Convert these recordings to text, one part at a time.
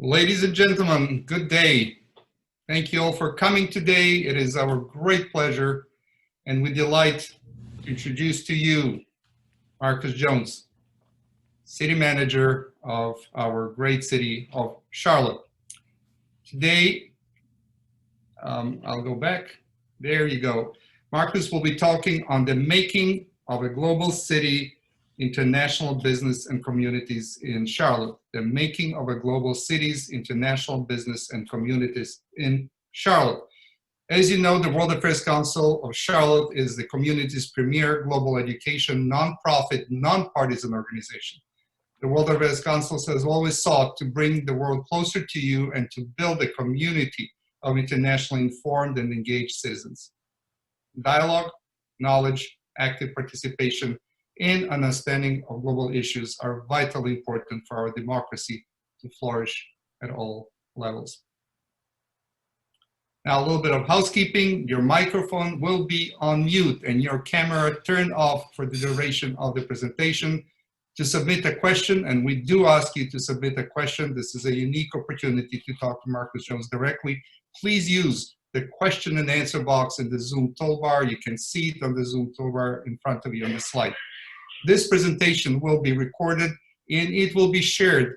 Ladies and gentlemen, good day. Thank you all for coming today. It is our great pleasure and with delight to introduce to you Marcus Jones, City Manager of our great city of Charlotte. Today, I'll go back. There you go. Marcus will be talking on the making of a global city, international business and communities in Charlotte. The making of a global cities, international business and communities in Charlotte. As you know, the World Affairs Council of Charlotte is the community's premier global education, nonprofit, nonpartisan organization. The World Affairs Council has always sought to bring the world closer to you and to build a community of internationally informed and engaged citizens. Dialogue, knowledge, active participation, and understanding of global issues are vitally important for our democracy to flourish at all levels. Now, a little bit of housekeeping. Your microphone will be on mute and your camera turned off for the duration of the presentation. To submit a question, and we do ask you to submit a question, this is a unique opportunity to talk to Marcus Jones directly. Please use the question and answer box in the Zoom toolbar. You can see it on the Zoom toolbar in front of you on the slide. This presentation will be recorded and it will be shared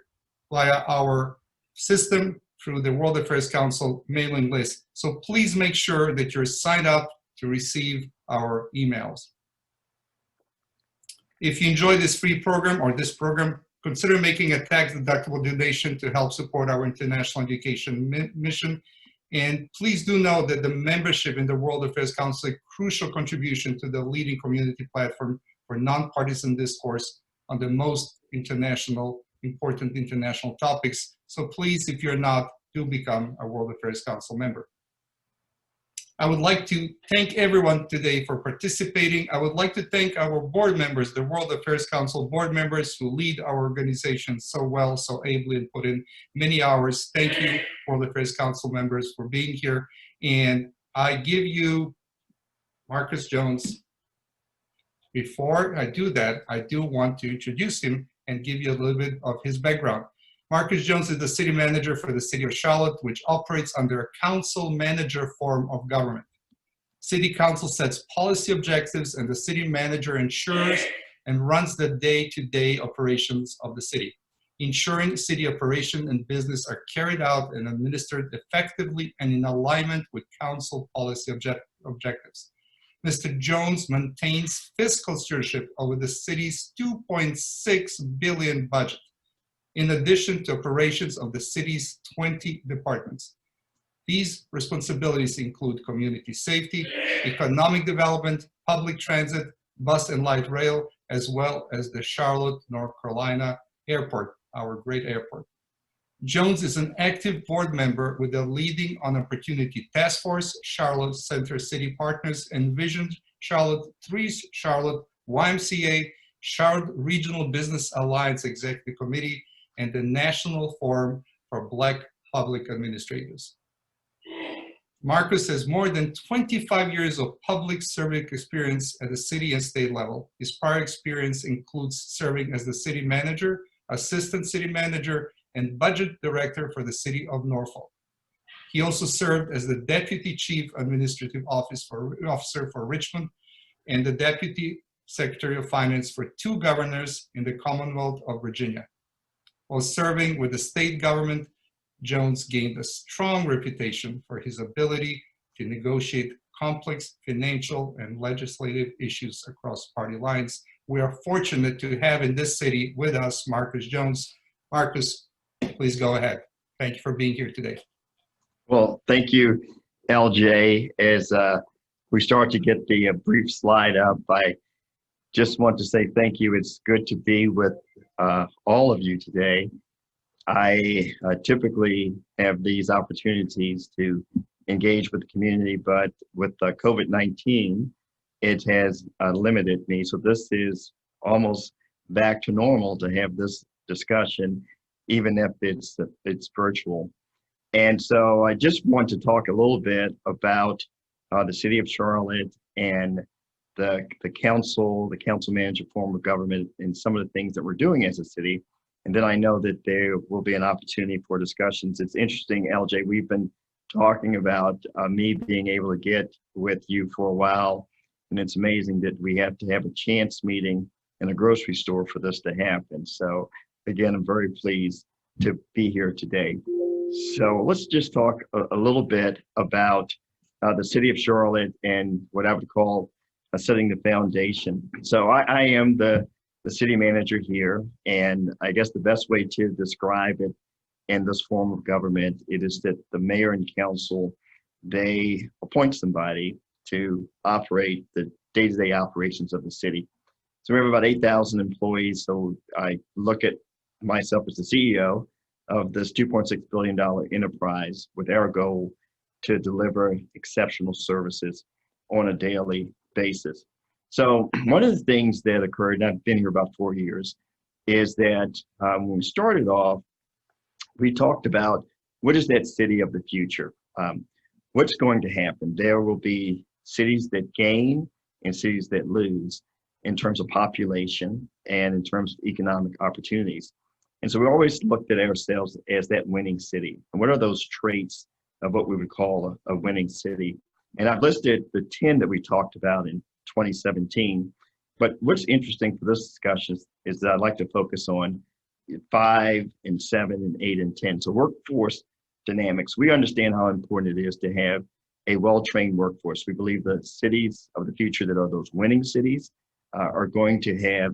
via our system through the World Affairs Council mailing list. So please make sure that you're signed up to receive our emails. If you enjoy this free program or this program, consider making a tax-deductible donation to help support our international education mission. And please do know that the membership in the World Affairs Council is a crucial contribution to the leading community platform for nonpartisan discourse on the most important international topics. So please, if you're not, do become a World Affairs Council member. I would like to thank everyone today for participating. I would like to thank our board members, the World Affairs Council board members who lead our organization so well, so ably, and put in many hours. Thank you, World Affairs Council members, for being here. And I give you Marcus Jones. Before I do that, I do want to introduce him and give you a little bit of his background. Marcus Jones is the city manager for the city of Charlotte, which operates under a council manager form of government. City council sets policy objectives and the city manager ensures and runs the day-to-day operations of the city, ensuring city operation and business are carried out and administered effectively and in alignment with council policy objectives. Mr. Jones maintains fiscal stewardship over the city's $2.6 billion budget, in addition to operations of the city's 20 departments. These responsibilities include community safety, economic development, public transit, bus and light rail, as well as the Charlotte, North Carolina airport, our great airport. Jones is an active board member with the Leading on Opportunity Task Force, Charlotte Center City Partners, Envision Charlotte, 3 Charlotte, YMCA, Charlotte Regional Business Alliance Executive Committee, and the National Forum for Black Public Administrators. Marcus has more than 25 years of public service experience at the city and state level. His prior experience includes serving as the city manager, assistant city manager, and budget director for the city of Norfolk. He also served as the deputy chief administrative officer for Richmond and the deputy secretary of finance for 2 governors in the Commonwealth of Virginia. While serving with the state government, Jones gained a strong reputation for his ability to negotiate complex financial and legislative issues across party lines. We are fortunate to have in this city with us Marcus Jones. Marcus, please go ahead. Thank you for being here today. Well, thank you, LJ. As we start to get the brief slide up, I just want to say thank you. It's good to be with all of you today. I typically have these opportunities to engage with the community, but with COVID-19, it has limited me. So this is almost back to normal to have this discussion, even if it's virtual. And so I just want to talk a little bit about the city of Charlotte and the council manager form of government and some of the things that we're doing as a city. And then I know that there will be an opportunity for discussions. It's interesting, LJ, we've been talking about me being able to get with you for a while. And it's amazing that we have to have a chance meeting in a grocery store for this to happen. So again, I'm very pleased to be here today. So let's just talk a little bit about the city of Charlotte and what I would call setting the foundation. So I am the city manager here, and I guess the best way to describe it in this form of government, it is that the mayor and council, they appoint somebody to operate the day-to-day operations of the city. So we have about 8,000 employees. So I look at myself as the CEO of this $2.6 billion enterprise with our goal to deliver exceptional services on a daily basis. So one of the things that occurred, and I've been here about 4 years, is that when we started off, we talked about what is that city of the future? What's going to happen? There will be cities that gain and cities that lose in terms of population and in terms of economic opportunities. And so we always looked at ourselves as that winning city. And what are those traits of what we would call a winning city? And I've listed the 10 that we talked about in 2017. But what's interesting for this discussion is that I'd like to focus on 5 and 7 and 8 and 10. So workforce dynamics. We understand how important it is to have a well-trained workforce. We believe the cities of the future that are those winning cities are going to have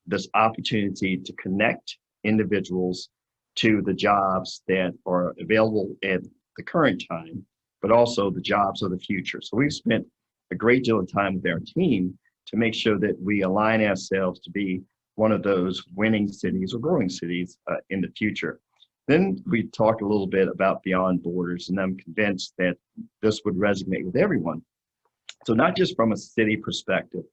this opportunity to connect individuals to the jobs that are available at the current time, but also the jobs of the future. So we've spent a great deal of time with our team to make sure that we align ourselves to be one of those winning cities or growing cities in the future. Then we talked a little bit about beyond borders, and I'm convinced that this would resonate with everyone. So not just from a city perspective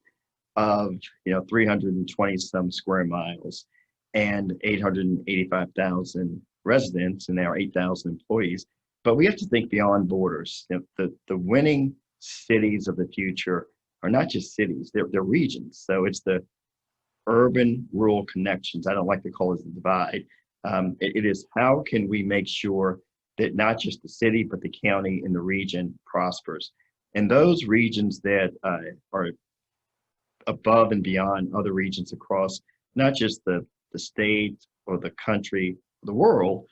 of 320 some square miles and 885,000 residents and our 8,000 employees, but we have to think beyond borders. The winning cities of the future are not just cities, they're regions. So it's the urban rural connections. I don't like to call it the divide. It is how can we make sure that not just the city, but the county and the region prospers. And those regions that are above and beyond other regions across not just the state or the country, the world,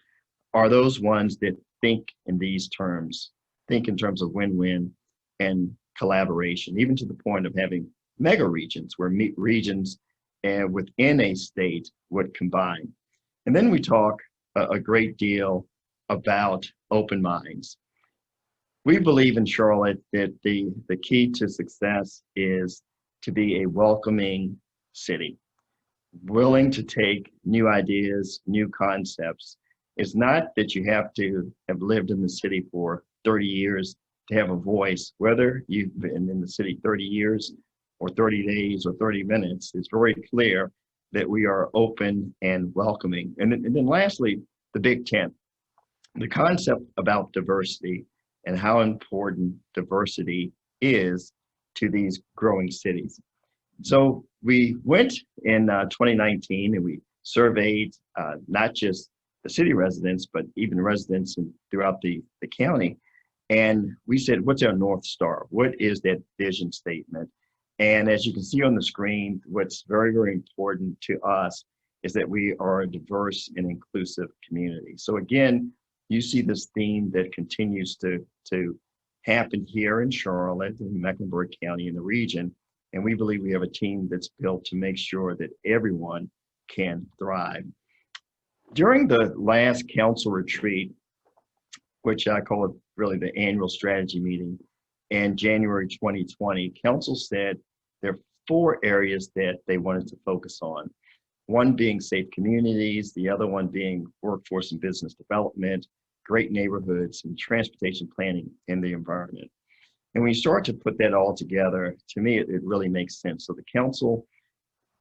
are those ones that think in these terms, think in terms of win-win and collaboration, even to the point of having mega regions where regions within a state would combine. And then we talk a great deal about open minds. We believe in Charlotte that the key to success is to be a welcoming city, willing to take new ideas, new concepts. It's not that you have to have lived in the city for 30 years to have a voice, whether you've been in the city 30 years or 30 days or 30 minutes. It's very clear that we are open and welcoming. And then lastly, the Big Ten, the concept about diversity and how important diversity is to these growing cities. So we went in 2019 and we surveyed not just the city residents, but even residents throughout the county. And we said, what's our North Star? What is that vision statement? And as you can see on the screen, what's very, very important to us is that we are a diverse and inclusive community. So again, you see this theme that continues to happen here in Charlotte, in Mecklenburg County, in the region. And we believe we have a team that's built to make sure that everyone can thrive. During the last council retreat, which I call it really the annual strategy meeting, in January 2020, council said there are 4 areas that they wanted to focus on. One being safe communities, the other one being workforce and business development, great neighborhoods, and transportation planning in the environment. And when you start to put that all together, to me, it really makes sense. So the council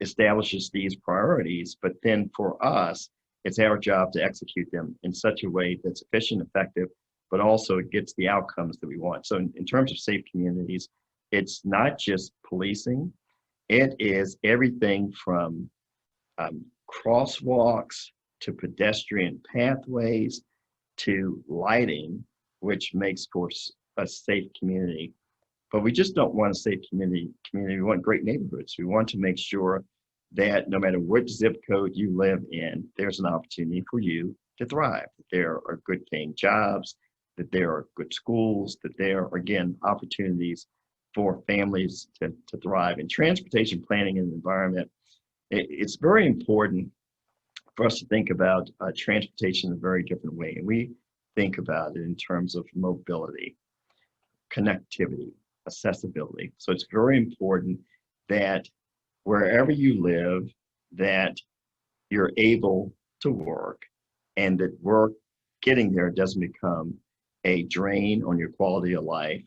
establishes these priorities, but then for us, it's our job to execute them in such a way that's efficient, effective, but also it gets the outcomes that we want. So in terms of safe communities, it's not just policing, it is everything from crosswalks to pedestrian pathways, to lighting, which makes for a safe community. But we just don't want a safe community. We want great neighborhoods. We want to make sure that no matter what zip code you live in, there's an opportunity for you to thrive. That there are good paying jobs, that there are good schools, that there are, again, opportunities for families to thrive. In transportation planning and environment, it's very important for us to think about transportation in a very different way. And we think about it in terms of mobility, connectivity, accessibility. So it's very important that wherever you live, that you're able to work, and that work getting there doesn't become a drain on your quality of life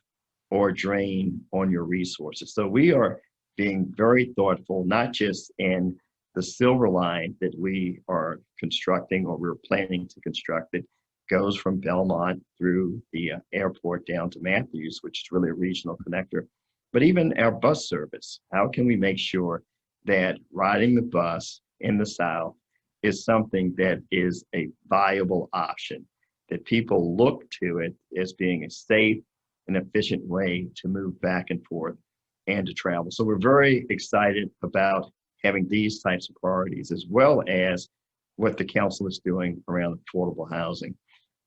or a drain on your resources. So we are being very thoughtful, not just in the Silver Line that we are constructing or we're planning to construct that goes from Belmont through the airport down to Matthews, which is really a regional connector, but even our bus service. How can we make sure that riding the bus in the South is something that is a viable option, that people look to it as being a safe and efficient way to move back and forth and to travel. So we're very excited about having these types of priorities, as well as what the council is doing around affordable housing.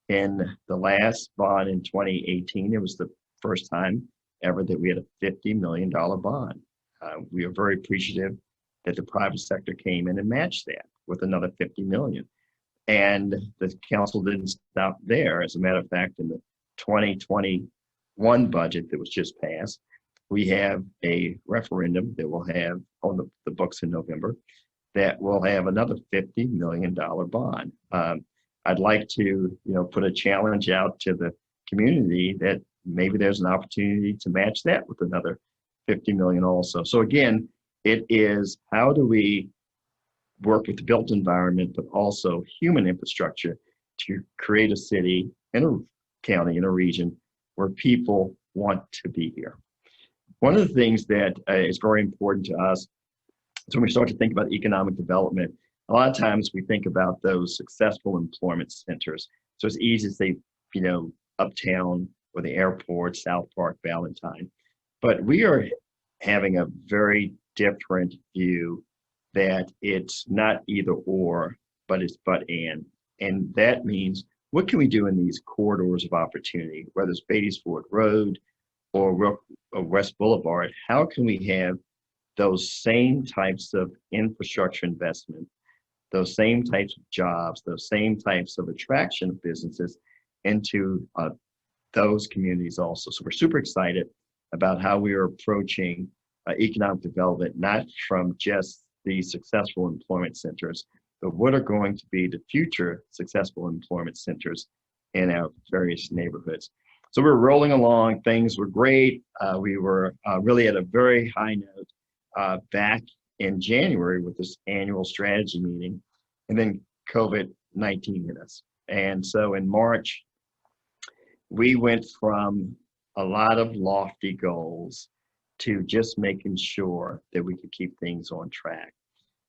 In the last bond in 2018, it was the first time ever that we had a $50 million bond. We are very appreciative that the private sector came in and matched that with another 50 million. And the council didn't stop there. As a matter of fact, in the 2021 budget that was just passed, we have a referendum that we'll have on the books in November that will have another $50 million bond. I'd like to, put a challenge out to the community that maybe there's an opportunity to match that with another 50 million also. So again, it is how do we work with the built environment, but also human infrastructure to create a city in a county, in a region where people want to be here. One of the things that is very important to us, so when we start to think about economic development, a lot of times we think about those successful employment centers. So it's easy to say, Uptown or the airport, South Park, Valentine. But we are having a very different view that it's not either or, but it's but and. And that means, what can we do in these corridors of opportunity, whether it's Beatties Ford Road or West Boulevard? How can we have those same types of infrastructure investment, those same types of jobs, those same types of attraction of businesses into those communities also? So we're super excited about how we are approaching economic development, not from just the successful employment centers, but what are going to be the future successful employment centers in our various neighborhoods. So we're rolling along, things were great. We were really at a very high note back in January with this annual strategy meeting, and then COVID-19 hit us. And so in March, we went from a lot of lofty goals to just making sure that we could keep things on track.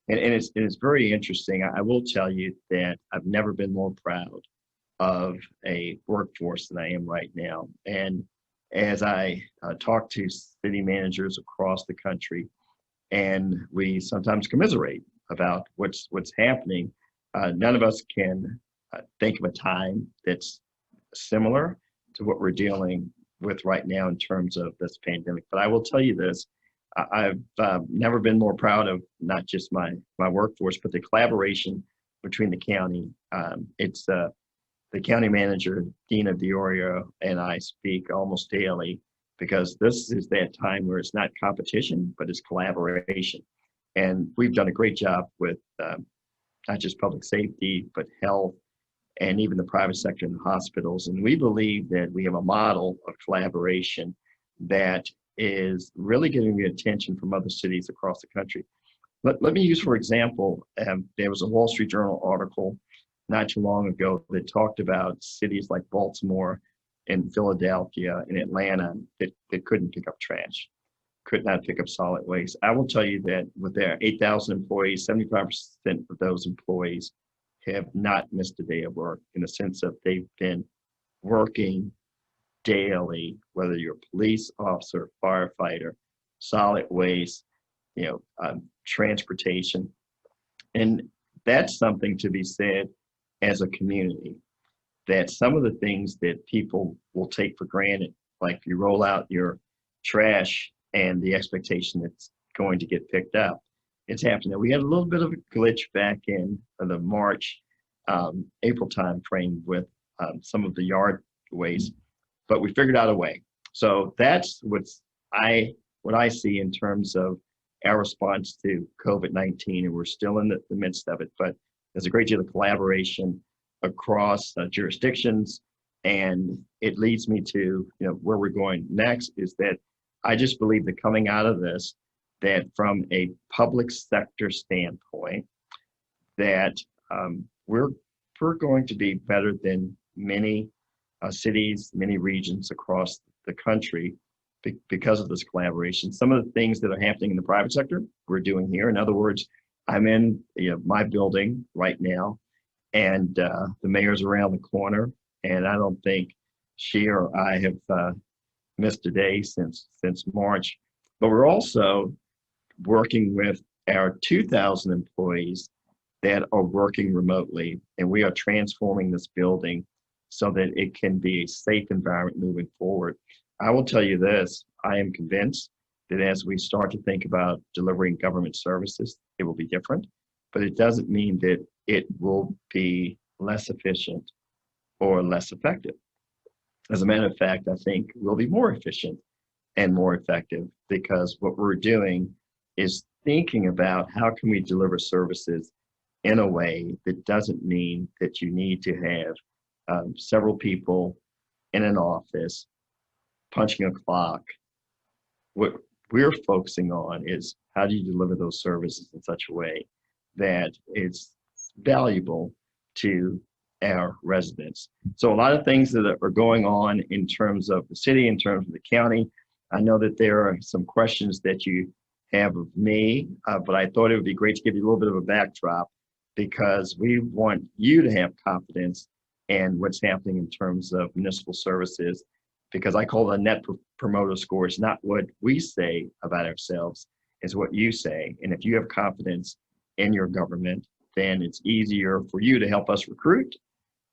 And it's very interesting. I will tell you that I've never been more proud of a workforce than I am right now. And as I talk to city managers across the country, and we sometimes commiserate about what's happening, none of us can think of a time that's similar to what we're dealing with right now in terms of this pandemic. But I will tell you this, I've never been more proud of not just my workforce, but the collaboration between the county. It's the county manager, Dina Diorio, and I speak almost daily, because this is that time where it's not competition, but it's collaboration. And we've done a great job with not just public safety, but health, and even the private sector and the hospitals. And we believe that we have a model of collaboration that is really getting the attention from other cities across the country. Let me use, for example, there was a Wall Street Journal article not too long ago that talked about cities like Baltimore and Philadelphia and Atlanta that couldn't pick up trash, could not pick up solid waste. I will tell you that with their 8,000 employees, 75% of those employees have not missed a day of work, in the sense of they've been working daily, whether you're a police officer, firefighter, solid waste, transportation. And that's something to be said as a community, that some of the things that people will take for granted, like you roll out your trash and the expectation it's going to get picked up, it's happening. We had a little bit of a glitch back in the March, April time frame with some of the yard waste, but we figured out a way. So that's what I see in terms of our response to COVID-19, and we're still in the midst of it, but there's a great deal of collaboration across jurisdictions, and it leads me to where we're going next, is that I just believe that coming out of this, that from a public sector standpoint, that we're going to be better than many cities, many regions across the country because of this collaboration. Some of the things that are happening in the private sector, we're doing here. In other words, I'm in my building right now, and the mayor's around the corner, and I don't think she or I have missed a day since March. But we're also working with our 2,000 employees that are working remotely, and we are transforming this building so that it can be a safe environment moving forward. I will tell you this, I am convinced that as we start to think about delivering government services, it will be different, but it doesn't mean that it will be less efficient or less effective. As a matter of fact, I think we'll be more efficient and more effective, because what we're doing is thinking about how can we deliver services in a way that doesn't mean that you need to have several people in an office punching a clock. What we're focusing on is how do you deliver those services in such a way that it's valuable to our residents. So a lot of things that are going on in terms of the city, in terms of the county. I know that there are some questions that you have of me, but I thought it would be great to give you a little bit of a backdrop, because we want you to have confidence in what's happening in terms of municipal services, because I call it a net promoter score. It's not what we say about ourselves, it's what you say. And if you have confidence in your government, then it's easier for you to help us recruit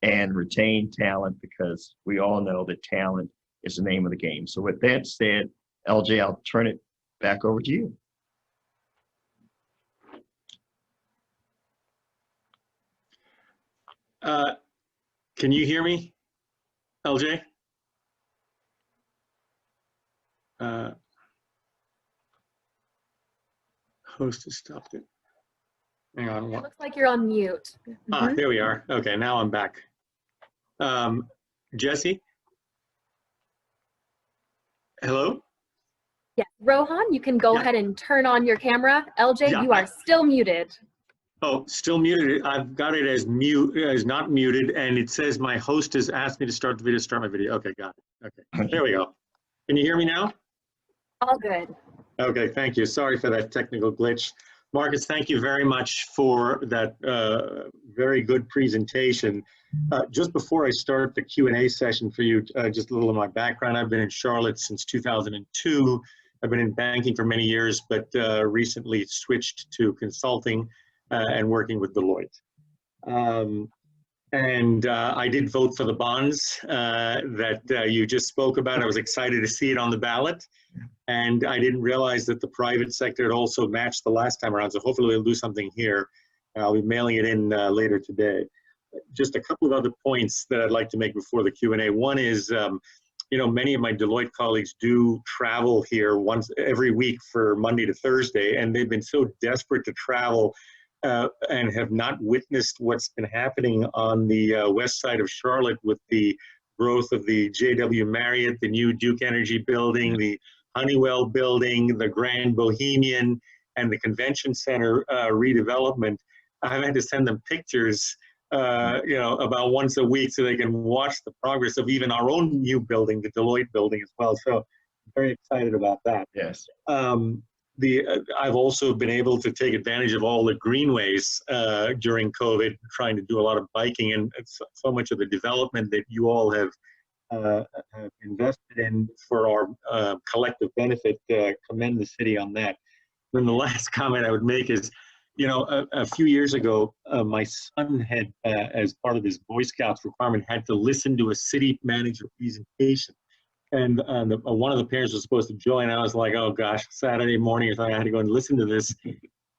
and retain talent, because we all know that talent is the name of the game. So with that said, LJ, I'll turn it back over to you. Can you hear me, LJ? Host has stopped it. Hang on. It looks like you're on mute. Ah, there we are. Okay, now I'm back. Jesse? Hello? Yeah, Rohan, you can go ahead and turn on your camera. LJ, you are still muted. Oh, still muted. I've got it as mute, as not muted, and it says my host has asked me to start the video, start my video. Okay, got it. Okay, there we go. Can you hear me now? All good. Okay, thank you. Sorry for that technical glitch. Marcus, thank you very much for that very good presentation. Just before I start the Q&A session for you, just a little of my background. I've been in Charlotte since 2002. I've been in banking for many years, but recently switched to consulting and working with Deloitte. I did vote for the bonds that you just spoke about. I was excited to see it on the ballot. And I didn't realize that the private sector had also matched the last time around. So hopefully we'll do something here. I'll be mailing it in later today. Just a couple of other points that I'd like to make before the Q&A. One is, many of my Deloitte colleagues do travel here once every week for Monday to Thursday, and they've been so desperate to travel and have not witnessed what's been happening on the west side of Charlotte with the growth of the JW Marriott, the new Duke Energy building, the Honeywell building, the Grand Bohemian, and the Convention Center redevelopment. I've had to send them pictures, about once a week so they can watch the progress of even our own new building, the Deloitte building as well. So I'm very excited about that. Yes. I've also been able to take advantage of all the greenways during COVID, trying to do a lot of biking, and so much of the development that you all have invested in for our collective benefit. Commend the city on that. Then the last comment I would make is, you know, a few years ago, my son had, as part of his Boy Scouts requirement, had to listen to a city manager presentation. And one of the parents was supposed to join. I was like, oh gosh, Saturday morning, I thought I had to go and listen to this.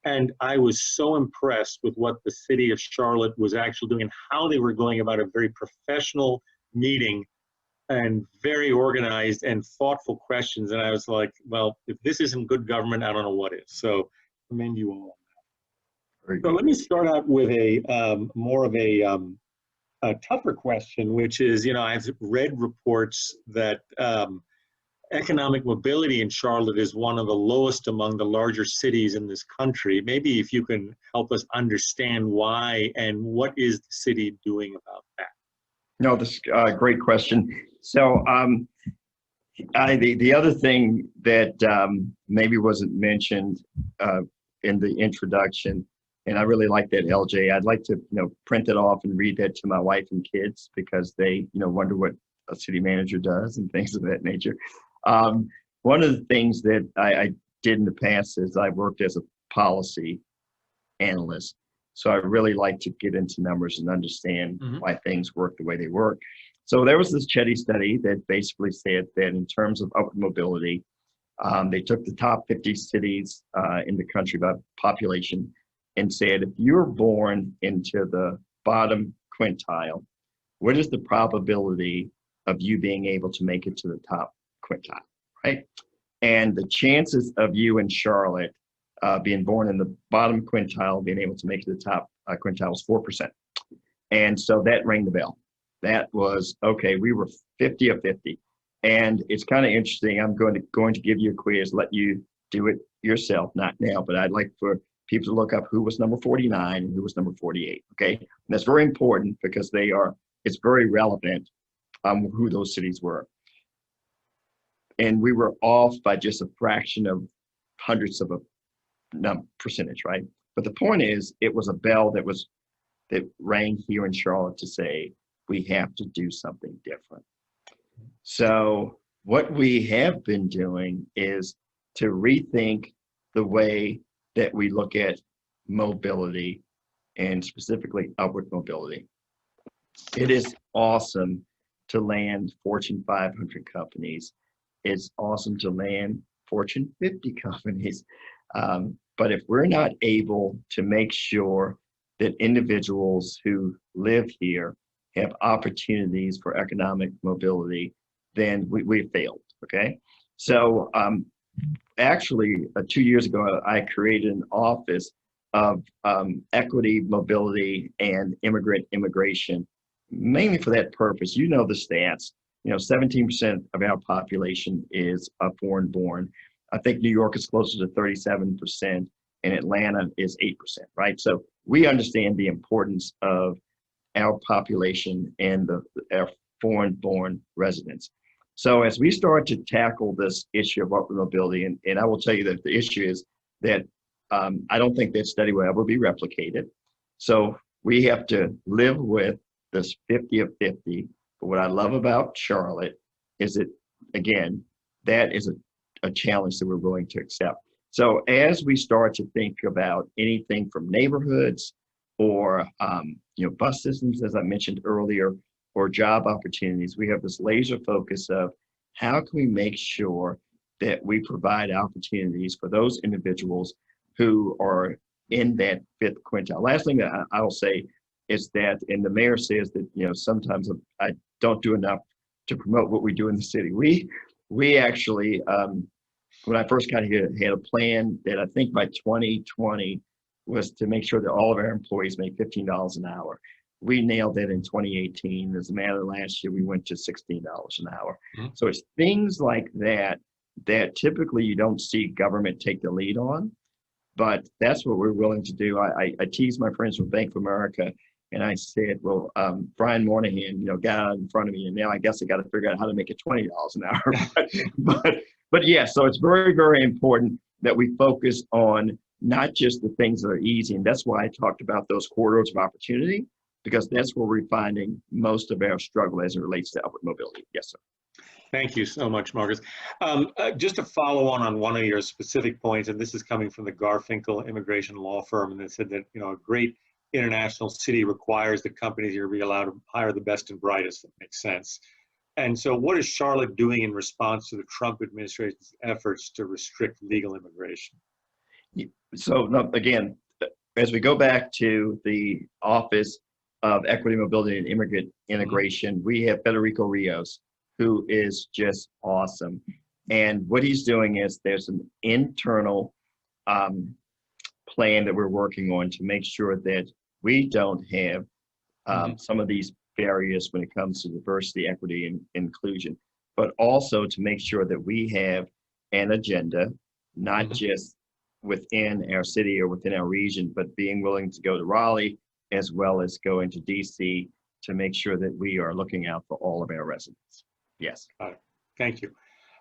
And I was so impressed with what the city of Charlotte was actually doing and how they were going about a very professional meeting and very organized and thoughtful questions. And I was like, well, if this isn't good government, I don't know what is. So commend you all. So let me start out with a more of a tougher question, which is, you know, I've read reports that economic mobility in Charlotte is one of the lowest among the larger cities in this country. Maybe if you can help us understand why and what is the city doing about that? No, this is a great question. So the other thing that maybe wasn't mentioned in the introduction, and I really like that, LJ. I'd like to, you know, print it off and read that to my wife and kids because they, you know, wonder what a city manager does and things of that nature. One of the things that I did in the past is I worked as a policy analyst. So I really like to get into numbers and understand why things work the way they work. So there was this Chetty study that basically said that in terms of upward mobility, they took the top 50 cities in the country by population and said, if you're born into the bottom quintile, what is the probability of you being able to make it to the top quintile, right? And the chances of you in Charlotte being born in the bottom quintile, being able to make it to the top quintile was 4%. And so that rang the bell. That was, okay, we were 50 of 50. And it's kind of interesting. I'm going to give you a quiz, let you do it yourself, not now, but I'd like for people to look up who was number 49 and who was number 48, okay? And that's very important because it's very relevant who those cities were. And we were off by just a fraction of hundredths of a percentage, right? But the point is, it was a bell that rang here in Charlotte to say, we have to do something different. So what we have been doing is to rethink the way that we look at mobility and specifically upward mobility. It is awesome to land Fortune 500 companies. It's awesome to land Fortune 50 companies. But if we're not able to make sure that individuals who live here have opportunities for economic mobility, then we failed, okay? So actually, 2 years ago, I created an office of equity, mobility, and immigration, mainly for that purpose. You know the stats. You know, 17% of our population is foreign born. I think New York is closer to 37%, and Atlanta is 8%, right? So we understand the importance of our population and our foreign born residents. So as we start to tackle this issue of upward mobility, and I will tell you that the issue is that I don't think that study will ever be replicated. So we have to live with this 50 of 50. But what I love about Charlotte is that, again, that is a challenge that we're willing to accept. So as we start to think about anything from neighborhoods or bus systems, as I mentioned earlier, or job opportunities, we have this laser focus of how can we make sure that we provide opportunities for those individuals who are in that fifth quintile. Last thing that I will say is that, and the mayor says that, sometimes I don't do enough to promote what we do in the city. We actually, when I first got here, had a plan that I think by 2020 was to make sure that all of our employees make $15 an hour. We nailed that in 2018. As a matter of last year, we went to $16 an hour. Mm-hmm. So it's things like that typically you don't see government take the lead on, but that's what we're willing to do. I tease my friends from Bank of America, and I said, well, Brian Moynihan, got out in front of me, and now I guess I got to figure out how to make it $20 an hour. but yeah, so it's very, very important. that we focus on not just the things that are easy. And that's why I talked about those corridors of opportunity, because that's where we're finding most of our struggle as it relates to upward mobility. Yes, sir. Thank you so much, Marcus. Just to follow on one of your specific points, and this is coming from the Garfinkel immigration law firm, and they said that, you know, a great international city requires that companies here be allowed to hire the best and brightest. That makes sense. And so what is Charlotte doing in response to the Trump administration's efforts to restrict legal immigration? So again, as we go back to the Office of Equity, Mobility, and Immigrant Integration, we have Federico Rios, who is just awesome. And what he's doing is there's an internal plan that we're working on to make sure that we don't have some of these barriers when it comes to diversity, equity, and inclusion, but also to make sure that we have an agenda, not just within our city or within our region, but being willing to go to Raleigh as well as go into DC to make sure that we are looking out for all of our residents. Yes. Got it. Thank you.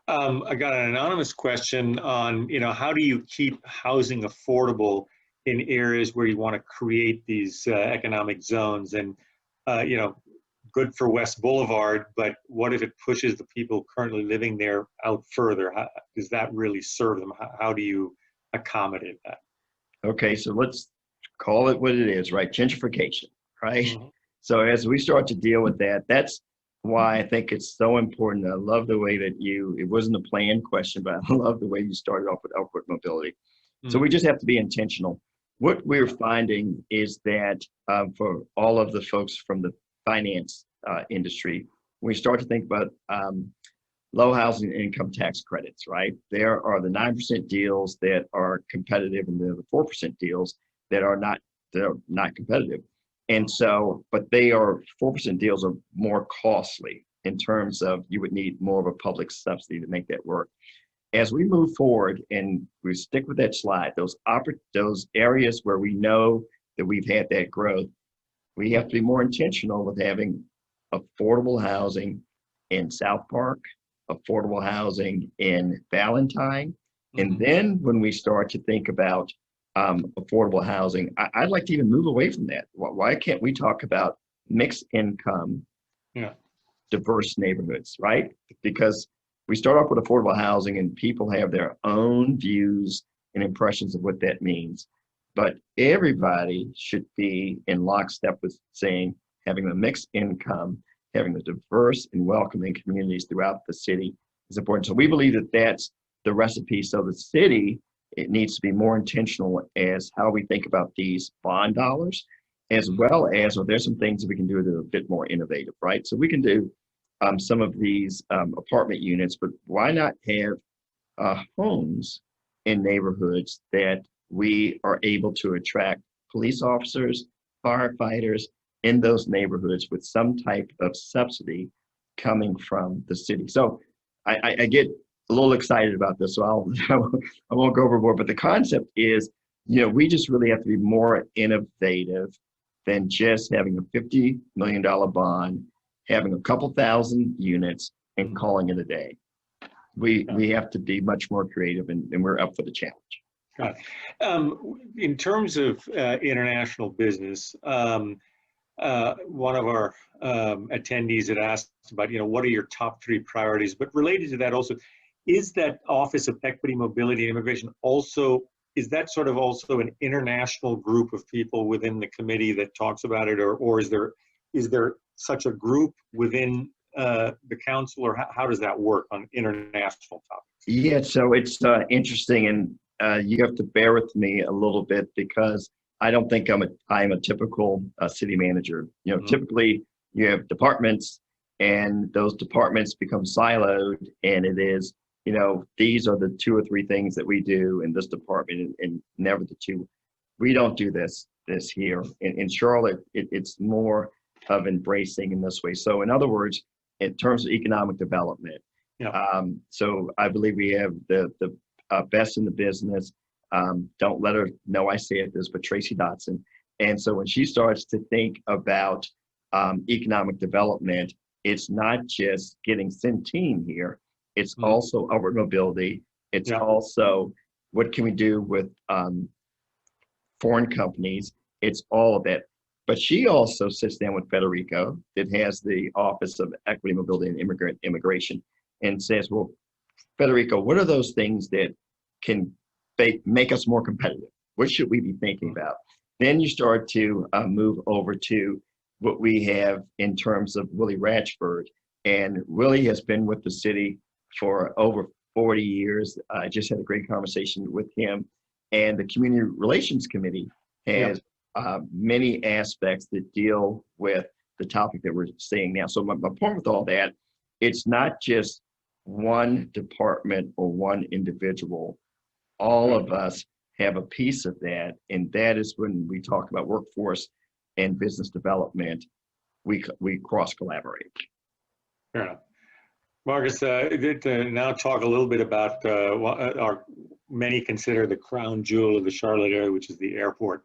I got an anonymous question on, you know, how do you keep housing affordable in areas where you want to create these economic zones? And, you know, good for West Boulevard, but what if it pushes the people currently living there out further? How, does that really serve them? How do you accommodate that? Okay, so let's call it what it is, right? Gentrification, right? So as we start to deal with that, that's why I think it's so important. I love the way that it wasn't a planned question, but I love the way you started off with upward mobility. So we just have to be intentional. What we're finding is that for all of the folks from the finance industry, we start to think about low housing income tax credits, right? There are the 9% deals that are competitive, and there are the 4% deals that are not competitive. And so, but they are 4% deals are more costly in terms of you would need more of a public subsidy to make that work. As we move forward and we stick with that slide, those areas where we know that we've had that growth, we have to be more intentional with having affordable housing in South Park, affordable housing in Valentine. And then when we start to think about affordable housing, I'd like to even move away from that. Why can't we talk about mixed income, diverse neighborhoods, right? Because we start off with affordable housing and people have their own views and impressions of what that means. But everybody should be in lockstep with saying having a mixed income, having the diverse and welcoming communities throughout the city is important. So we believe that that's the recipe. So the city, it needs to be more intentional as how we think about these bond dollars, as well as, well, there's some things that we can do that are a bit more innovative, right? So we can do some of these apartment units, but why not have homes in neighborhoods that we are able to attract police officers, firefighters in those neighborhoods with some type of subsidy coming from the city. So I get a little excited about this, so I won't go overboard, but the concept is, you know, we just really have to be more innovative than just having a $50 million bond, having a couple thousand units and calling it a day. We have to be much more creative, and we're up for the challenge. Got it. In terms of international business, one of our attendees had asked about, you know, what are your top 3 priorities? But related to that also, is that Office of Equity, Mobility, and Immigration also, is that sort of also an international group of people within the committee that talks about it, or is there such a group within the council, or how does that work on international topics? Yeah, so it's interesting, and you have to bear with me a little bit because I don't think I'm a typical city manager. You know, typically you have departments, and those departments become siloed, and it is, you know, these are the 2 or 3 things that we do in this department, and never the 2. We don't do this here. In Charlotte, it's more of embracing in this way. So in other words, in terms of economic development, so I believe we have the best in the business. Don't let her know I said this, but Tracy Dotson. And so when she starts to think about economic development, it's not just getting Centene here. It's also upward mobility. It's also what can we do with foreign companies? It's all of that. But she also sits down with Federico, that has the Office of Equity, Mobility, and Immigration, and says, well, Federico, what are those things that can make us more competitive? What should we be thinking about? Then you start to move over to what we have in terms of Willie Ratchford. And Willie has been with the city for over 40 years. I just had a great conversation with him. And the Community Relations Committee has many aspects that deal with the topic that we're seeing now. So my point with all that, it's not just one department or one individual. All of us have a piece of that, and that is when we talk about workforce and business development, we cross collaborate. Fair enough. Marcus, to now talk a little bit about our many consider the crown jewel of the Charlotte area, which is the airport,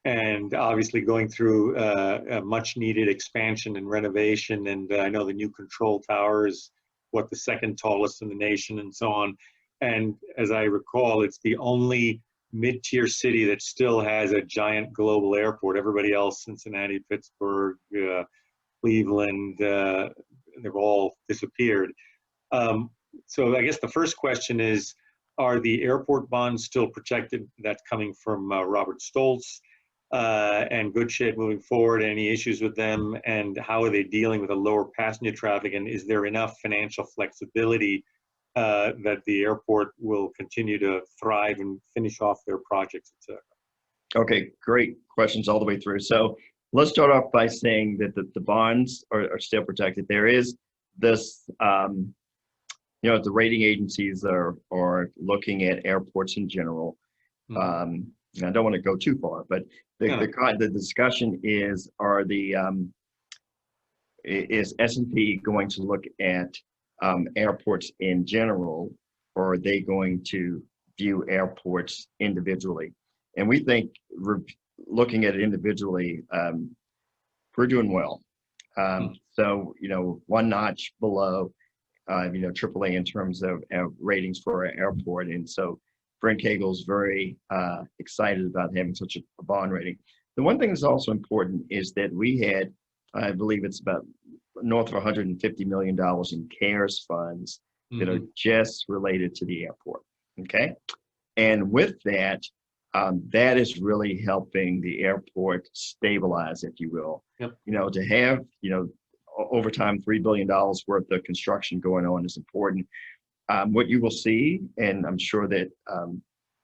and obviously going through a much needed expansion and renovation. And I know the new control tower is what, the second tallest in the nation, and so on. And as I recall, it's the only mid-tier city that still has a giant global airport. Everybody else, Cincinnati, Pittsburgh, Cleveland, they've all disappeared. So I guess the first question is, are the airport bonds still protected? That's coming from Robert Stoltz, and good shape moving forward. Any issues with them, and how are they dealing with the lower passenger traffic? And is there enough financial flexibility that the airport will continue to thrive and finish off their projects, etc.? Okay, great questions all the way through. So let's start off by saying that the bonds are still protected. There is this, the rating agencies are looking at airports in general. I don't want to go too far, but the discussion is, is S&P going to look at airports in general, or are they going to view airports individually? And we think, looking at it individually, we're doing well. So, one notch below, AAA in terms of ratings for our airport. And so Brent Cagle's very excited about having such a bond rating. The one thing that's also important is that we had, I believe it's about north of $150 million in CARES funds that are just related to the airport, okay? And with that, that is really helping the airport stabilize, if you will. Yep. To have, over time, $3 billion worth of construction going on is important. What you will see, and I'm sure that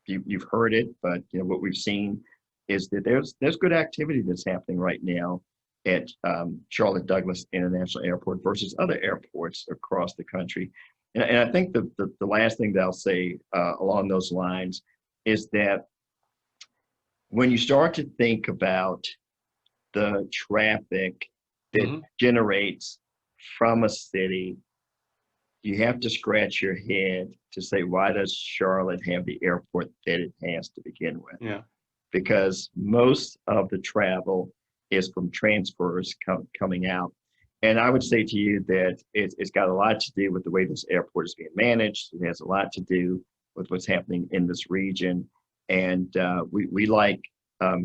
you've heard it, but what we've seen is that there's good activity that's happening right now at Charlotte Douglas International Airport versus other airports across the country. And I think the last thing that I'll say along those lines is that when you start to think about the traffic that generates from a city, you have to scratch your head to say, why does Charlotte have the airport that it has to begin with? Yeah. Because most of the travel is from transfers coming out. And I would say to you that it's got a lot to do with the way this airport is being managed. It has a lot to do with what's happening in this region. And we like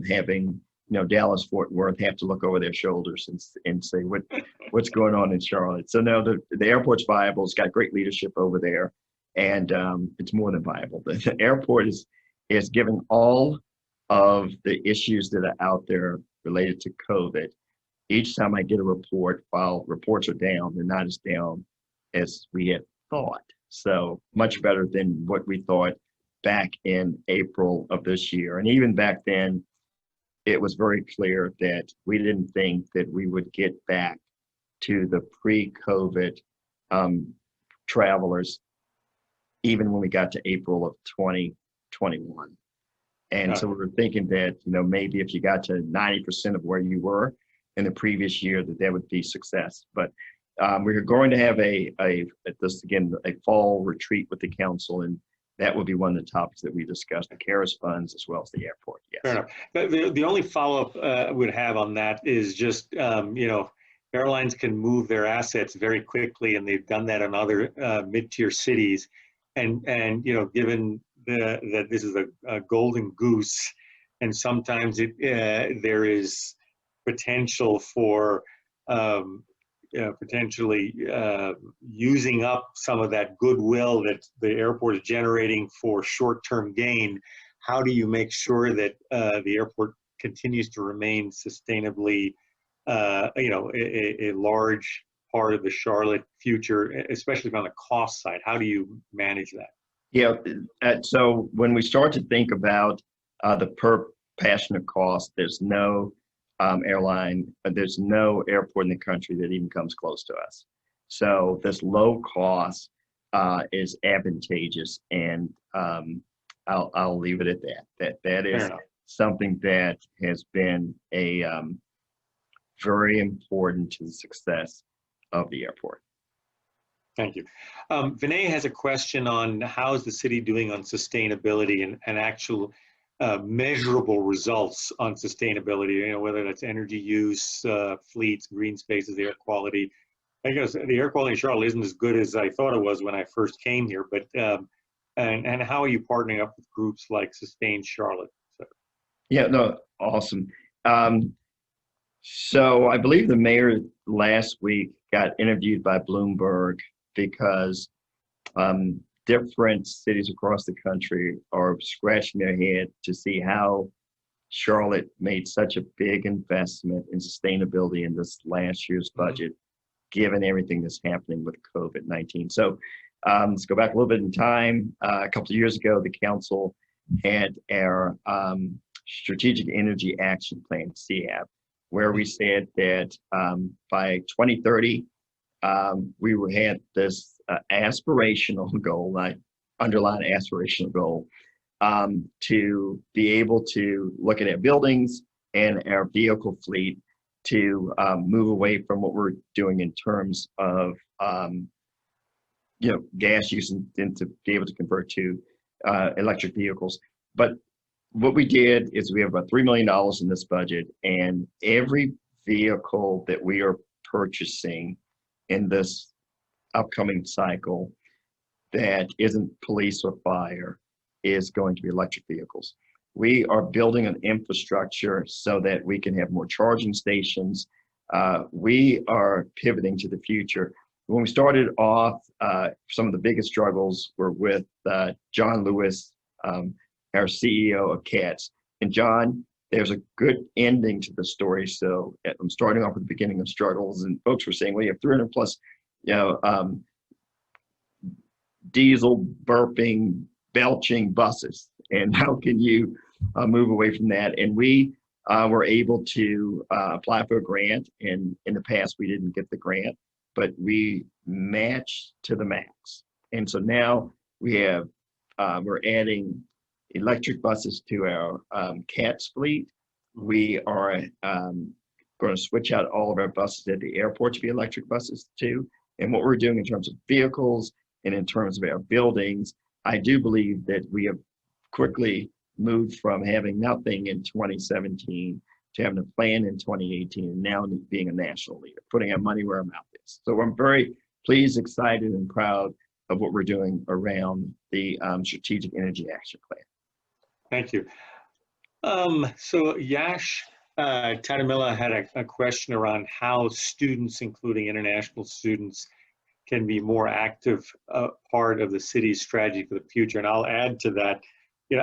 having, Dallas, Fort Worth have to look over their shoulders and say, what's going on in Charlotte? So no, the airport's viable. It's got great leadership over there. And it's more than viable. The airport is giving all of the issues that are out there related to COVID. Each time I get a report, while reports are down, they're not as down as we had thought. So much better than what we thought back in April of this year. And even back then, it was very clear that we didn't think that we would get back to the pre-COVID travelers, even when we got to April of 2021. And so we were thinking that, maybe if you got to 90% of where you were in the previous year, that would be success. But we're going to have a fall retreat with the council, and that will be one of the topics that we discussed, the CARES funds as well as the airport. Yes. Fair enough. The only follow-up I would have on that is just, airlines can move their assets very quickly, and they've done that in other mid-tier cities. And given that this is a golden goose, and sometimes there is potential for potentially using up some of that goodwill that the airport is generating for short-term gain. How do you make sure that the airport continues to remain sustainably, a large part of the Charlotte future, especially on the cost side? How do you manage that? Yeah, so when we start to think about the per passenger cost, there's no there's no airport in the country that even comes close to us. So this low cost is advantageous, and I'll leave it at that. That is something that has been a very important to the success of the airport. Thank you. Vinay has a question on how is the city doing on sustainability and actual measurable results on sustainability, whether that's energy use, fleets, green spaces, air quality. I guess the air quality in Charlotte isn't as good as I thought it was when I first came here, but and how are you partnering up with groups like Sustain Charlotte? Yeah, no, awesome. So I believe the mayor last week got interviewed by Bloomberg because different cities across the country are scratching their head to see how Charlotte made such a big investment in sustainability in this last year's budget, given everything that's happening with COVID-19. So let's go back a little bit in time. A couple of years ago, the council had our Strategic Energy Action Plan, CAP, where we said that by 2030, we had this aspirational goal, I underline aspirational goal, to be able to look at our buildings and our vehicle fleet to move away from what we're doing in terms of gas use and to be able to convert to electric vehicles. But what we did is we have about $3 million in this budget, and every vehicle that we are purchasing in this upcoming cycle that isn't police or fire is going to be electric vehicles. We are building an infrastructure so that we can have more charging stations. We are pivoting to the future. When we started off, some of the biggest struggles were with John Lewis, our CEO of CATS. And John, there's a good ending to the story. So I'm starting off with the beginning of struggles, and folks were saying, well, you have 300 plus, diesel burping, belching buses. And how can you move away from that? And we were able to apply for a grant. And in the past, we didn't get the grant, but we matched to the max. And so now we have, we're adding electric buses to our CATS fleet. We are going to switch out all of our buses at the airport to be electric buses too. And what we're doing in terms of vehicles and in terms of our buildings, I do believe that we have quickly moved from having nothing in 2017 to having a plan in 2018 and now being a national leader, putting our money where our mouth is. So I'm very pleased, excited, and proud of what we're doing around the Strategic Energy Action Plan. Thank you. So Yash Tadamilla had a question around how students, including international students, can be more active part of the city's strategy for the future. And I'll add to that,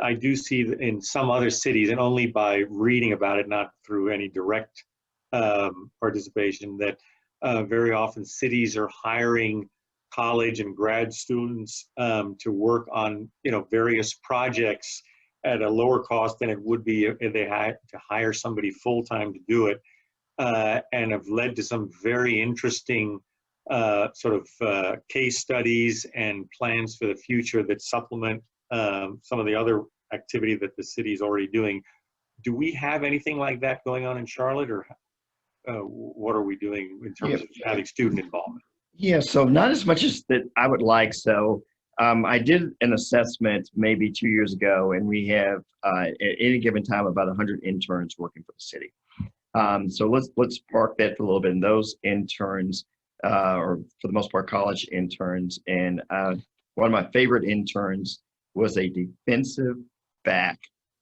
I do see that in some other cities, and only by reading about it, not through any direct participation, that very often cities are hiring college and grad students to work on various projects at a lower cost than it would be if they had to hire somebody full-time to do it, and have led to some very interesting case studies and plans for the future that supplement some of the other activity that the city is already doing. Do we have anything like that going on in Charlotte, or what are we doing in terms of having student involvement? Yeah, so not as much as that I would like. So I did an assessment maybe 2 years ago, and we have at any given time about 100 interns working for the city. So let's park that for a little bit. And those interns, or for the most part, college interns, and one of my favorite interns was a defensive back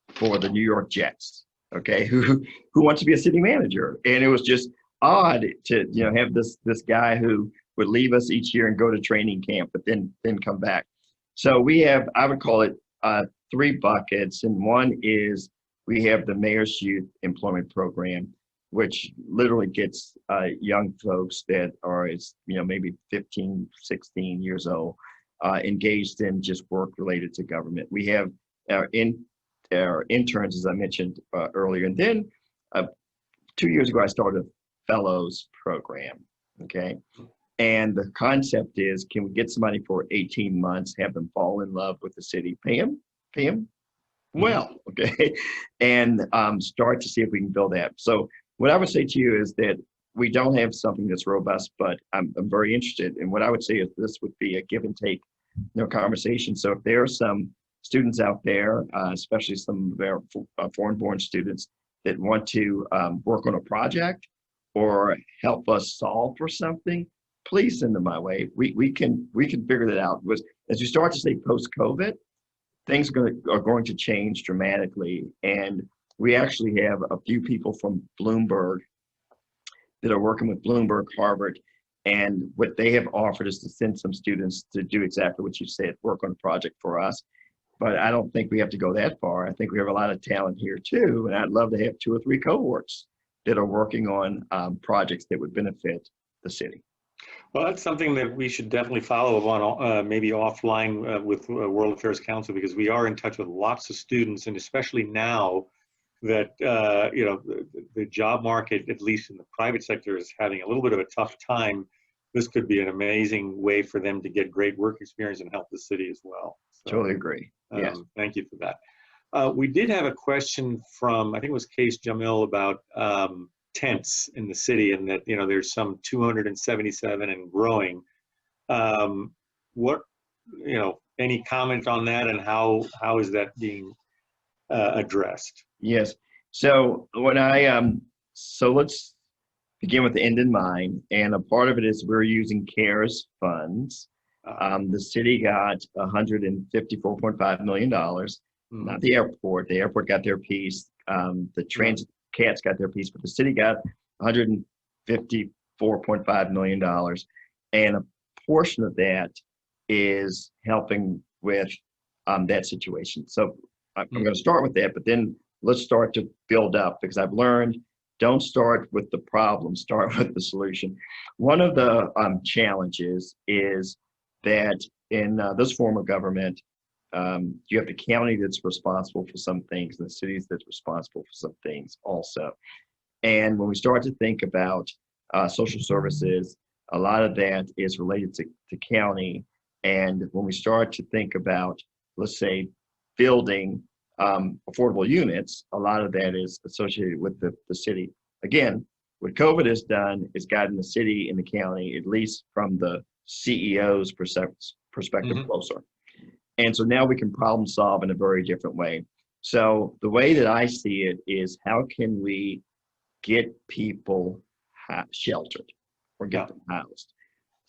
for the New York Jets, okay, who wants to be a city manager. And it was just odd to, have this guy who would leave us each year and go to training camp, but then come back. So we have, I would call it 3 buckets. And one is we have the Mayor's Youth Employment Program, which literally gets young folks that are, maybe 15, 16 years old, engaged in just work related to government. We have our interns, as I mentioned earlier. And then 2 years ago, I started a fellows program, okay? And the concept is, can we get somebody for 18 months, have them fall in love with the city, pay them well, okay? And start to see if we can build that. So what I would say to you is that we don't have something that's robust, but I'm very interested. And what I would say is this would be a give and take, conversation. So if there are some students out there, especially some of our foreign-born students that want to work on a project or help us solve for something, please send them my way. We can figure that out. As you start to say post-COVID, things are going to change dramatically. And we actually have a few people from Bloomberg that are working with Bloomberg, Harvard, and what they have offered is to send some students to do exactly what you said, work on a project for us. But I don't think we have to go that far. I think we have a lot of talent here too, and I'd love to have 2 or 3 cohorts that are working on projects that would benefit the city. Well, that's something that we should definitely follow up on, maybe offline with World Affairs Council, because we are in touch with lots of students, and especially now that the job market, at least in the private sector, is having a little bit of a tough time. This could be an amazing way for them to get great work experience and help the city as well. So, Totally agree. Yes. Thank you for that. We did have a question from, I think it was Case Jamil, about tents in the city, and that there's some 277 and growing. What any comment on that, and how is that being addressed? Yes. So so let's begin with the end in mind, and a part of it is we're using CARES funds. The city got $154.5 million. Not the airport. The airport got their piece. The transit cats got their piece, but the city got $154.5 million. And a portion of that is helping with that situation. So I'm going to start with that, but then let's start to build up, because I've learned, don't start with the problem, start with the solution. One of the challenges is that in this form of government, you have the county that's responsible for some things, and the cities that's responsible for some things also. And when we start to think about social services, a lot of that is related to county. And when we start to think about, let's say, building affordable units, a lot of that is associated with the city. Again, what COVID has done is gotten the city and the county, at least from the CEO's perspective, closer. And so now we can problem solve in a very different way. So the way that I see it is, how can we get people sheltered or get them housed?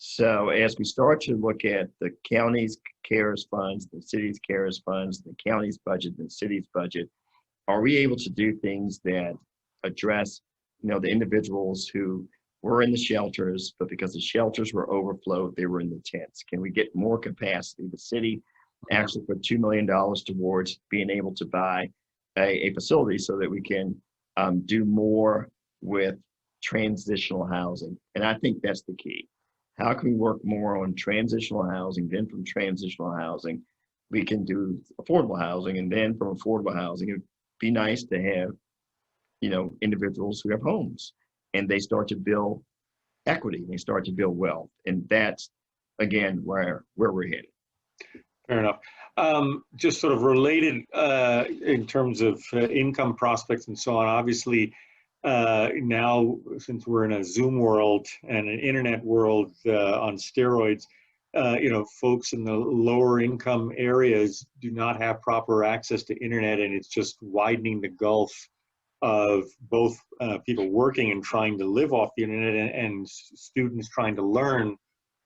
So as we start to look at the county's CARES funds, the city's CARES funds, the county's budget, the city's budget, are we able to do things that address, the individuals who were in the shelters, but because the shelters were overflowed, they were in the tents? Can we get more capacity? The city actually put $2 million towards being able to buy a facility so that we can do more with transitional housing. And I think that's the key. How can we work more on transitional housing? Then from transitional housing, we can do affordable housing. And then from affordable housing, it'd be nice to have, individuals who have homes, and they start to build equity, they start to build wealth. And that's, again, where we're headed. Fair enough. Just sort of related in terms of income prospects and so on. Obviously, now, since we're in a Zoom world and an internet world on steroids, folks in the lower income areas do not have proper access to internet, and it's just widening the gulf of both people working and trying to live off the internet, and students trying to learn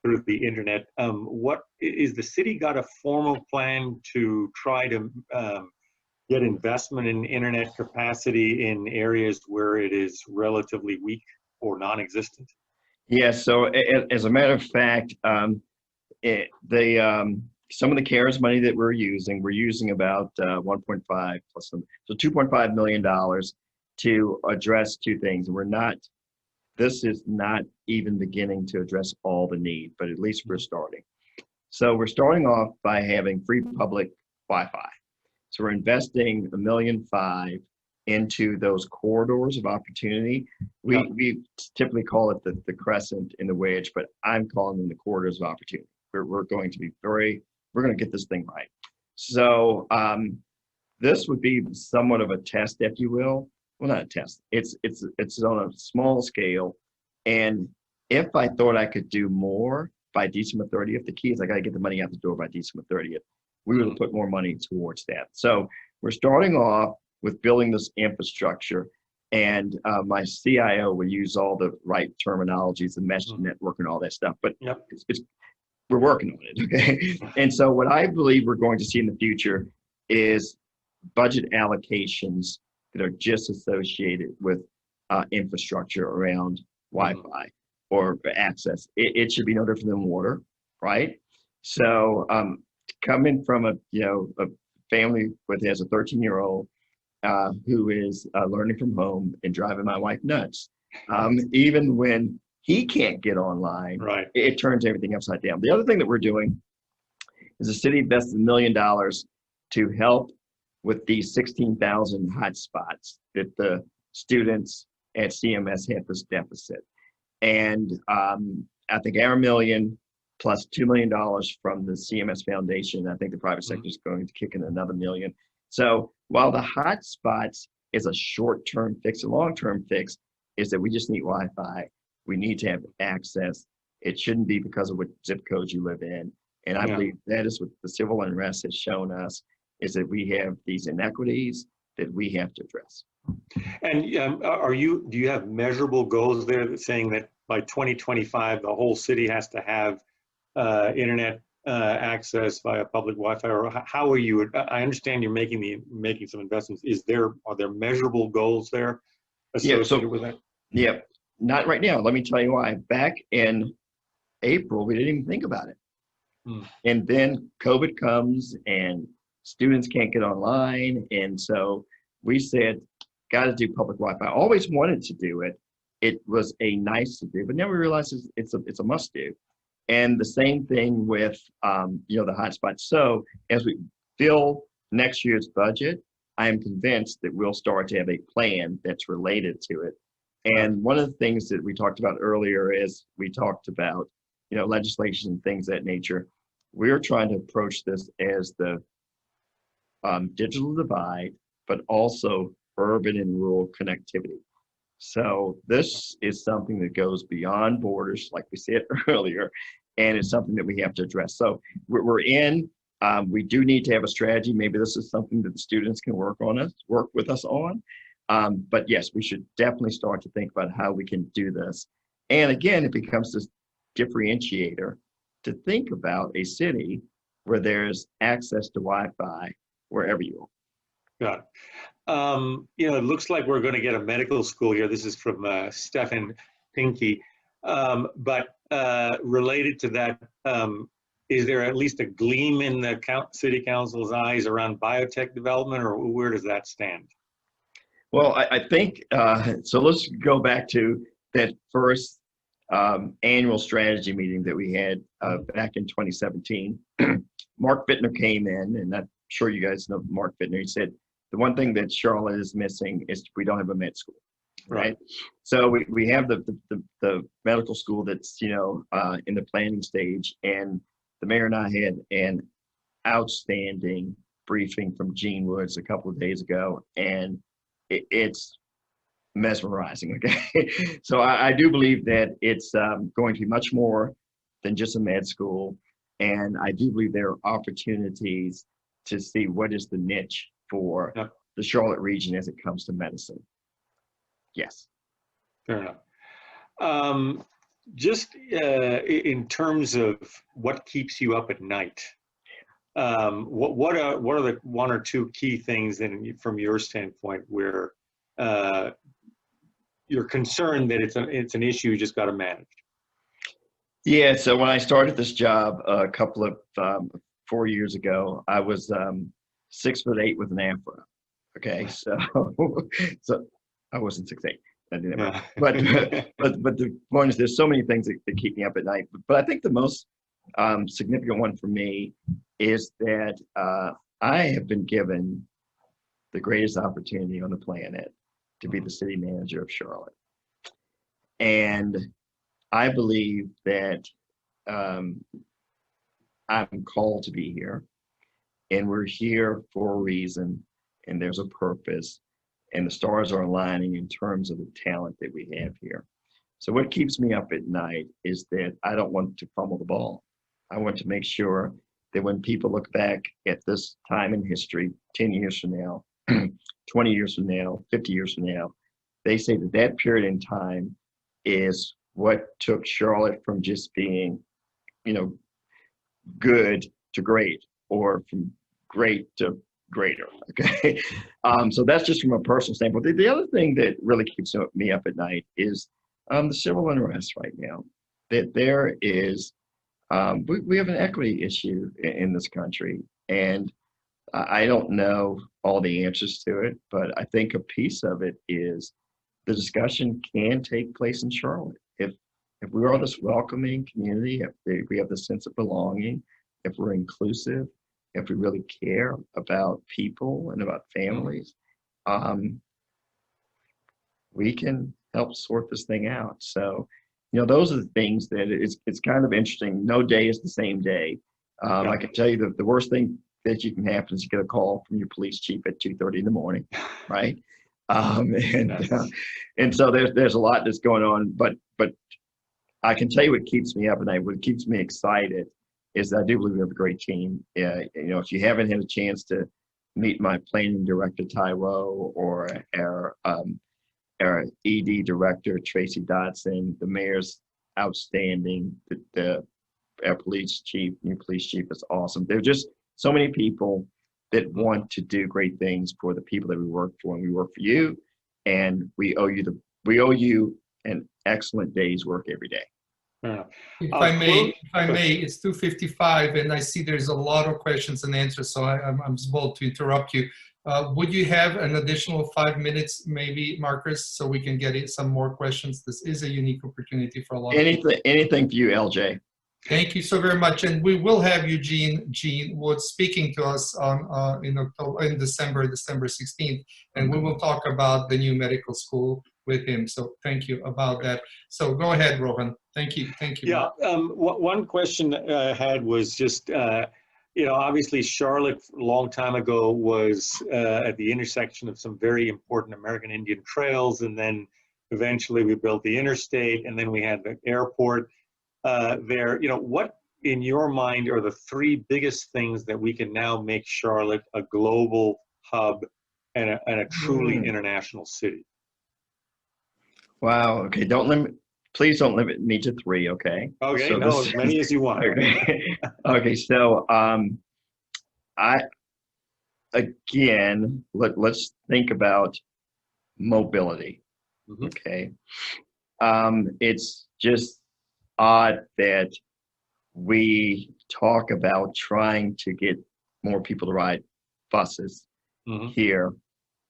through the internet. What is the city got a formal plan to try to get investment in internet capacity in areas where it is relatively weak or non-existent? Yeah, so as a matter of fact, some of the CARES money that we're using about 1.5 plus some, so $2.5 million to address two things. This is not even beginning to address all the need, but at least we're starting. So we're starting off by having free public Wi-Fi. So we're investing $1.5 million into those corridors of opportunity. We typically call it the crescent and the wedge, but I'm calling them the corridors of opportunity. We're going to be we're going to get this thing right. So this would be somewhat of a test, if you will. Well, not a test. It's on a small scale. And if I thought I could do more by December 30th, the key is I got to get the money out the door by December 30th. We would have put more money towards that. So we're starting off with building this infrastructure, and my CIO will use all the right terminologies, the mesh network and all that stuff, but we're working on it, okay? And so what I believe we're going to see in the future is budget allocations that are just associated with infrastructure around Wi-Fi or access. It should be no different than water, right? So coming from a family that has a 13-year-old who is learning from home and driving my wife nuts, even when he can't get online, right? It turns everything upside down. The other thing that we're doing is the city invested $1 million to help with these 16,000 hotspots that the students at CMS have this deficit. And I think our $1 million plus $2 million from the CMS Foundation, I think the private sector is going to kick in another $1 million. So while the hotspots is a short-term fix, a long-term fix is that we just need Wi-Fi. We need to have access. It shouldn't be because of what zip codes you live in. And I believe that is what the civil unrest has shown us, is that we have these inequities that we have to address. And do you have measurable goals there that saying that by 2025, the whole city has to have internet access via public Wi-Fi, or how are you? I understand you're making some investments. Are there measurable goals there associated with that? Yeah, not right now. Let me tell you why. Back in April, we didn't even think about it. And then COVID comes and students can't get online. And so we said, got to do public Wi-Fi. I always wanted to do it. It was a nice to do, but now we realize it's a must do. And the same thing with the hotspot. So as we fill next year's budget, I am convinced that we'll start to have a plan that's related to it. And one of the things that we talked about earlier is we talked about legislation and things of that nature. We're trying to approach this as the digital divide, but also urban and rural connectivity. So this is something that goes beyond borders, like we said earlier, and it's something that we have to address. So we do need to have a strategy. Maybe this is something that the students can work with us on. But yes, we should definitely start to think about how we can do this. And again, it becomes this differentiator to think about a city where there's access to Wi-Fi wherever you are. Got it. It looks like we're going to get a medical school here. This is from Stefan Pinky. But related to that, is there at least a gleam in the city council's eyes around biotech development, or where does that stand? Well, I think, so let's go back to that first annual strategy meeting that we had back in 2017. Mark Bittner came in, and I'm sure you guys know Mark Bittner. He said, the one thing that Charlotte is missing is we don't have a med school, right? So we have the medical school that's, in the planning stage, and the mayor and I had an outstanding briefing from Gene Woods a couple of days ago, and it's mesmerizing, okay? So I do believe that it's going to be much more than just a med school, and I do believe there are opportunities to see what is the niche for the Charlotte region as it comes to medicine. Yes. Fair enough. Just in terms of what keeps you up at night, what are the one or two key things from your standpoint where you're concerned that it's an issue you just got to manage? Yeah, so when I started this job a couple of 4 years ago, I was 6'8" with an afro. Okay, so so I wasn't 6'8". I didn't have, but the point is, there's so many things that keep me up at night. But I think the most significant one for me is that I have been given the greatest opportunity on the planet to be the city manager of Charlotte, and I believe that I'm called to be here, and we're here for a reason, and there's a purpose, and the stars are aligning in terms of the talent that we have here. So what keeps me up at night is that I don't want to fumble the ball. I want to make sure that when people look back at this time in history, 10 years from now, 20 years from now, 50 years from now, they say that that period in time is what took Charlotte from just being, good to great, or from great to greater. Okay. So that's just from a personal standpoint. The other thing that really keeps me up at night is the civil unrest right now. That there is, we have an equity issue in this country, and I don't know all the answers to it, but I think a piece of it is the discussion can take place in Charlotte. If we are this welcoming community, if we have the sense of belonging, if we're inclusive, if we really care about people and about families, we can help sort this thing out. So, those are the things that it's kind of interesting. No day is the same day. I can tell you that the worst thing that you can happen is you get a call from your police chief at 2:30 in the morning, right? And so there's a lot that's going on, but I can tell you what keeps me up at night, what keeps me excited is that I do believe we have a great team. If you haven't had a chance to meet my planning director, Tyro, or our ED director, Tracy Dodson, the mayor's outstanding, our police chief, new police chief is awesome. There are just so many people that want to do great things for the people that we work for, and we work for you, and we owe you an excellent day's work every day. If I may, it's 2:55, and I see there's a lot of questions and answers, so I'm bold to interrupt you. Would you have an additional 5 minutes, maybe, Marcus, so we can get some more questions? This is a unique opportunity for a lot of people. Anything for you, LJ. Thank you so very much, and we will have Gene Wood speaking to us in December 16th, and we will talk about the new medical school with him. So thank you about that. So go ahead, Rohan. Thank you. Yeah. One question I had was just, obviously Charlotte a long time ago was at the intersection of some very important American Indian trails, and then eventually we built the interstate, and then we had the airport there. What in your mind are the three biggest things that we can now make Charlotte a global hub and a truly international city? Wow. Okay. Please don't limit me to three. Okay. Okay. So as many as you want. Okay. Okay. So, let's think about mobility. Mm-hmm. Okay. It's just odd that we talk about trying to get more people to ride buses here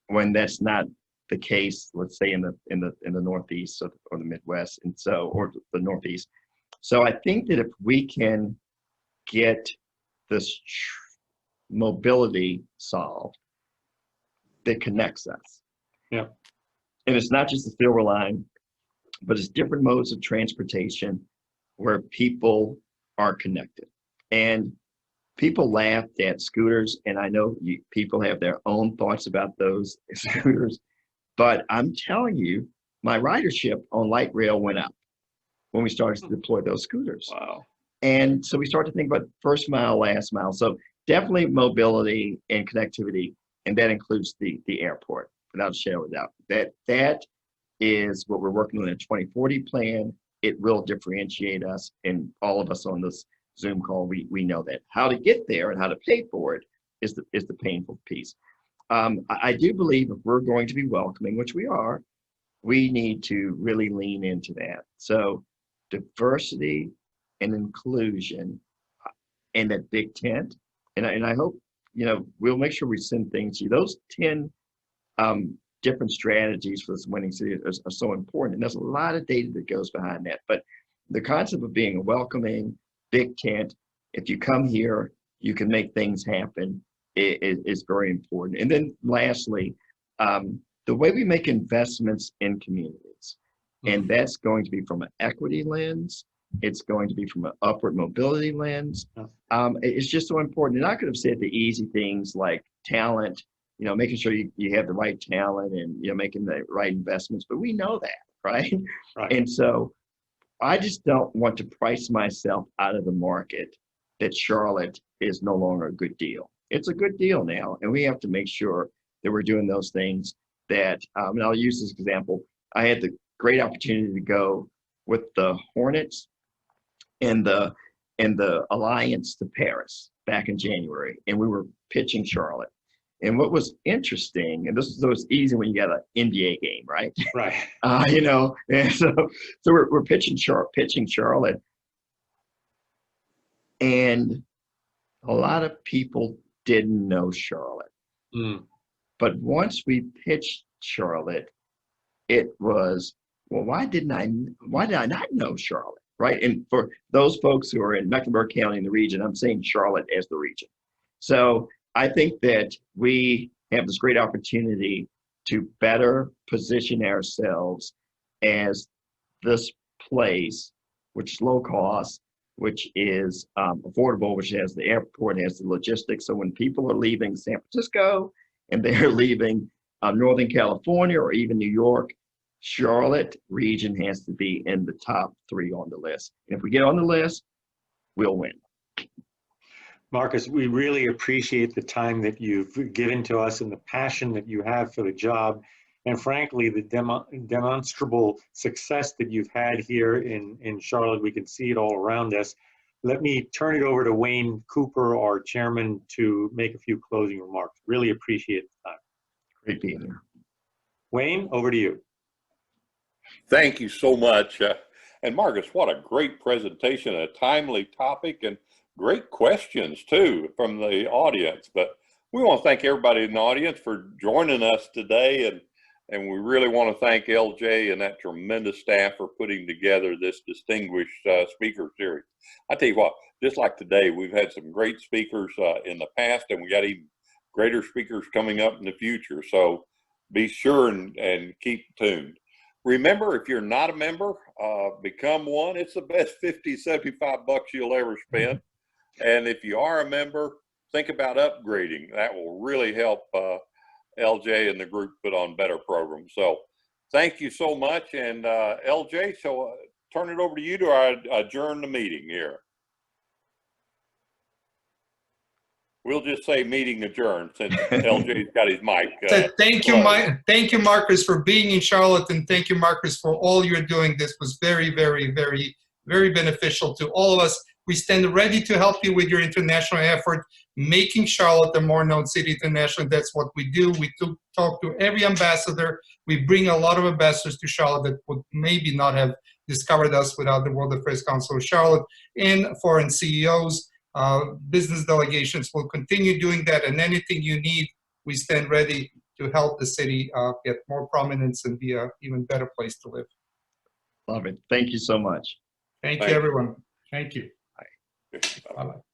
when that's not the case, let's say in the Northeast or the Midwest, or the Northeast. So I think that if we can get this mobility solved, that connects us. Yeah. And it's not just the silver line, but it's different modes of transportation where people are connected. And people laughed at scooters, and I know people have their own thoughts about those scooters, but I'm telling you, my ridership on light rail went up when we started to deploy those scooters. Wow. And so we started to think about first mile, last mile. So definitely mobility and connectivity, and that includes the airport, without a shadow of a doubt. That is what we're working on in a 2040 plan. it will differentiate us, and all of us on this Zoom call, we know that. How to get there and how to pay for it is the painful piece. I do believe if we're going to be welcoming, which we are, we need to really lean into that. So diversity and inclusion in that big tent. And I hope, we'll make sure we send things to you. Those 10 different strategies for this winning city are so important. And there's a lot of data that goes behind that. But the concept of being a welcoming big tent, if you come here, you can make things happen, is very important. And then lastly, the way we make investments in communities, and that's going to be from an equity lens, it's going to be from an upward mobility lens. It's just so important. And I could have said the easy things like talent, making sure you have the right talent and making the right investments, but we know that, right? And so I just don't want to price myself out of the market that Charlotte is no longer a good deal. It's a good deal now, and we have to make sure that we're doing those things that, and I'll use this example. I had the great opportunity to go with the Hornets and the Alliance to Paris back in January, and we were pitching Charlotte. And what was interesting, and this is always easy when you got an NBA game, right? Right. And so we're pitching Charlotte, and a lot of people didn't know Charlotte. But once we pitched Charlotte, it was, well, why did I not know Charlotte, right? And for those folks who are in Mecklenburg County in the region, I'm saying Charlotte as the region. So I think that we have this great opportunity to better position ourselves as this place, which is low cost, which is affordable, which has the airport, has the logistics. So when people are leaving San Francisco and they're leaving Northern California or even New York, Charlotte region has to be in the top 3 on the list. And if we get on the list, we'll win. Marcus, we really appreciate the time that you've given to us and the passion that you have for the job. And frankly, the demonstrable success that you've had here in Charlotte. We can see it all around us. Let me turn it over to Wayne Cooper, our chairman, to make a few closing remarks. Really appreciate the time. Great being here. Wayne, over to you. Thank you so much. And Marcus, what a great presentation, a timely topic, and great questions too from the audience. But we want to thank everybody in the audience for joining us today, and we really want to thank LJ and that tremendous staff for putting together this distinguished speaker series. I tell you what, just like today, we've had some great speakers in the past, and we got even greater speakers coming up in the future. So be sure and keep tuned. Remember, if you're not a member, become one. It's the best $50, $75 you'll ever spend. And if you are a member, think about upgrading. That will really help LJ and the group put on better programs. So thank you so much. And LJ, so turn it over to you to adjourn the meeting here. We'll just say meeting adjourned since LJ's got his mic. Thank you, Marcus, for being in Charlotte, and thank you, Marcus, for all you're doing. This was very, very, very, very beneficial to all of us. We stand ready to help you with your international effort, making Charlotte a more known city internationally. That's what we do. We talk to every ambassador. We bring a lot of ambassadors to Charlotte that would maybe not have discovered us without the World Affairs Council of Charlotte, and foreign CEOs. Business delegations will continue doing that, and anything you need, we stand ready to help the city get more prominence and be an even better place to live. Love it. Thank you so much. Thank you, everyone. Thank you. Bye. Bye-bye.